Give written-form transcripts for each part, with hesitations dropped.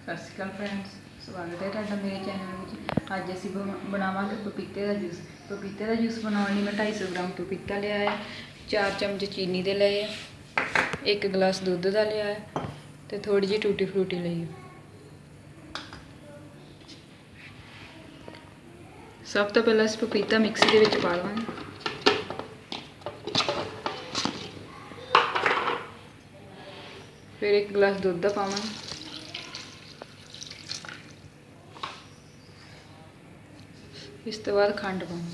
सत श्री अकाल फ्रेंड्स, स्वागत है तुहाडा मेरे चैनल में। अज असीं बनावांगे पपीते का जूस। पपीते का जूस बनाने मैं 250 ग्राम पपीता लिया है, 4 चमच चीनी दे लए, 1 गिलास दुध का लिया है तो थोड़ी जी टूटी फ्रूटी ली है। सब तो पहले असीं पपीता मिक्सी दे विच पा लवांगे। फिर 1 गिलास दुध का पावांगे। इस तो बाद खंड पाऊंगी।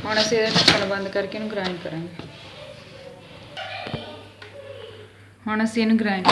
हुण असीं इहदा ढक्कन बंद करके इहनूं ग्राइंड करांगे। हुण असीं इहनूं ग्राइंड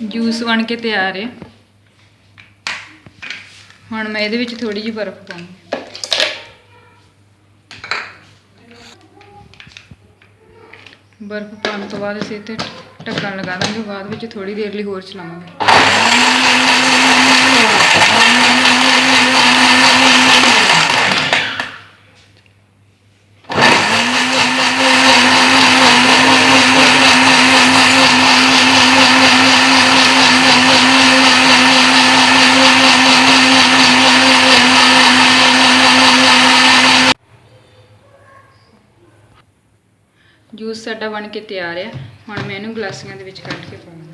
जूस बन के तैयार है। हुण मैं इहदे विच थोड़ी जी बर्फ पाऊंगी। बर्फ पाने तो बाद असीं इत्थे ढक्कन लगा देंगे। बाद विच थोड़ी देर लई होर चलावांगे। जूस साडा बन के तैयार है। हुण मैं इहनूं गलासियां दे विच कढ के पावांगी।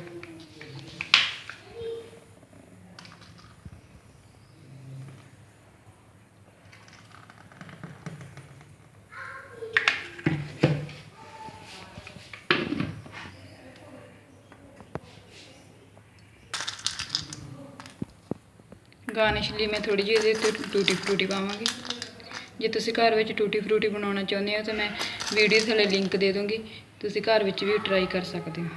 गार्निश लिए मैं थोड़ी जी इहदे ते टूटी फ्रूटी पावांगी। जे तुसीं घर विच टूटी फ्रूटी बनाउणा चाहुंदे हो तो मैं वीडियो थल्ले लिंक दे दूँगी, तुसीं घर विच भी ट्राई कर सकते हो।